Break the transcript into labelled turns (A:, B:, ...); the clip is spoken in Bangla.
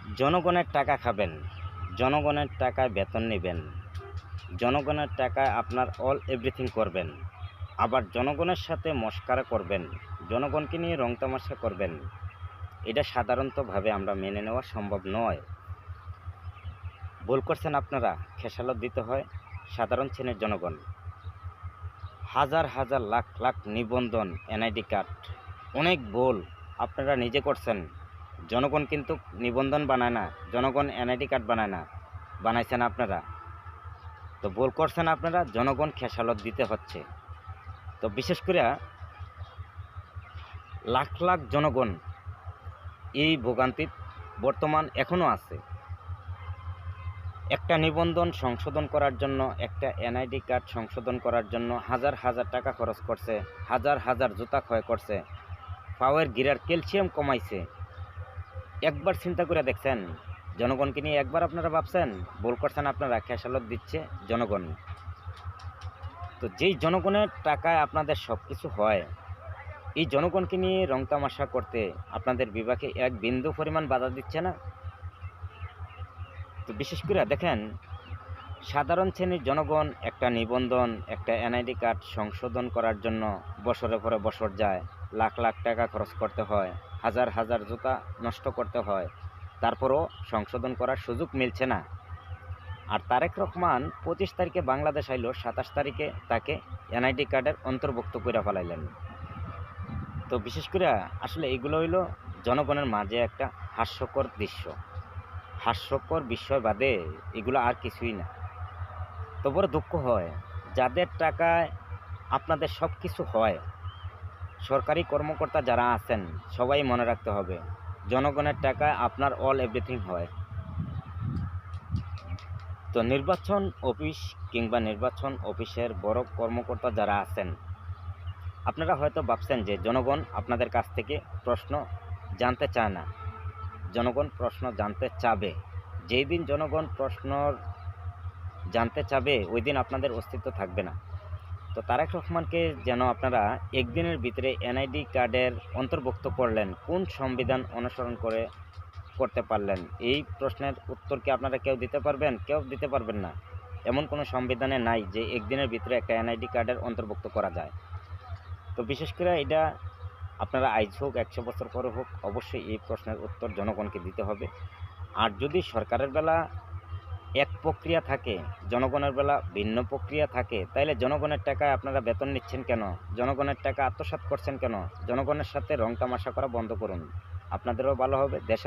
A: জনগণের টাকা খাবেন, জনগণের টাকায় বেতন নেবেন, জনগণের টাকায় আপনার অল এভরিথিং করবেন, আবার জনগণের সাথে মশকরা করবেন, জনগণকে নিয়ে রং তামাশা করবেন। এটা সাধারণতভাবে আমরা মেনে নেওয়া সম্ভব নয়। ভুল করছেন আপনারা। খেসালত দিতে হয় সাধারণ শ্রেণীর জনগণ। হাজার হাজার লাখ লাখ নিবন্ধন, এনআইডি কার্ড, অনেক ভুল আপনারা নিজে করছেন। জনগণ কিন্তু নিবন্ধন বানায় না, জনগণ এনআইডি কার্ড বানায় না, বানাইছেন আপনারা। তো ভুল করছেন আপনারা, জনগণ খেসালত দিতে হচ্ছে। তো বিশেষ করে লাখ লাখ জনগণ এই ভোগান্তির বর্তমান এখনও আছে। একটা নিবন্ধন সংশোধন করার জন্য, একটা এনআইডি কার্ড সংশোধন করার জন্য হাজার হাজার টাকা খরচ করছে, হাজার হাজার জুতা ক্ষয় করছে, পাওয়ের গিরার ক্যালসিয়াম কমাইছে। একবার চিন্তা করে দেখছেন জনগণকে নিয়ে? একবার আপনারা ভাবছেন? ভুল করছেন আপনারা, খেসালত দিচ্ছে জনগণ। তো যেই জনগণের টাকায় আপনাদের সব কিছু হয়, এই জনগণকে নিয়ে রং তামাশা করতে আপনাদের বিভাগে এক বিন্দু পরিমাণ বাধা দিচ্ছে না। তো বিশেষ করে দেখেন, সাধারণ শ্রেণীর জনগণ একটা নিবন্ধন, একটা এনআইডি কার্ড সংশোধন করার জন্য বছরের পরে বছর যায়, লাখ লাখ টাকা খরচ করতে হয়, হাজার হাজার জুতা নষ্ট করতে হয়, তারপরও সংশোধন করার সুযোগ মিলছে না। আর তারেক রহমান 25 তারিখে বাংলাদেশ আইল, 27 তারিখে তাকে এনআইডি কার্ডের অন্তর্ভুক্ত করে ফেলাইলেন। তো বিশেষ করে আসলে এগুলো হইল জনগণের মাঝে একটা হাস্যকর দৃশ্য, হাস্যকর বিষয় বাদে এগুলো আর কিছুই না। তো বড় দুঃখ হয়, যাদের টাকায় আপনাদের সব কিছু হয়, সরকারি কর্মকর্তা যারা আছেন সবাই মনে রাখতে হবে, জনগণের টাকায় আপনার অল এভরিথিং হয়। তো নির্বাচন অফিস কিংবা নির্বাচন অফিসের বড় কর্মকর্তা যারা আছেন, আপনারা হয়তো ভাবছেন যে জনগণ আপনাদের কাছ থেকে প্রশ্ন জানতে চায় না। জনগণ প্রশ্ন জানতে চাবে। যেই দিন জনগণ প্রশ্ন জানতে চাবে, ওই দিন আপনাদের অস্তিত্ব থাকবে না। তো তারেক রহমানকে যেন আপনারা একদিনের ভিতরে এনআইডি কার্ডের অন্তর্ভুক্ত করলেন, কোন সংবিধান অনুসরণ করে করতে পারলেন? এই প্রশ্নের উত্তর কি আপনারা কেউ দিতে পারবেন? কেউ দিতে পারবেন না। এমন কোনো সংবিধানে নাই যে একদিনের ভিতরে একটা এনআইডি কার্ডের অন্তর্ভুক্ত করা যায়। তো বিশেষ করে এটা আপনারা আইজ হোক 100 বছর পরে হোক, অবশ্যই এই প্রশ্নের উত্তর জনগণকে দিতে হবে। আর যদি সরকারের বেলা এক প্রক্রিয়া থাকে, জনগণের বেলা ভিন্ন প্রক্রিয়া থাকে, তাইলে জনগণের টাকায় আপনারা বেতন নিচ্ছেন কেন? জনগণের টাকা আত্মসাৎ করছেন কেন? জনগণের সাথে রং তামাশা করা বন্ধ করুন। আপনাদেরও ভালো হবে, দেশেরও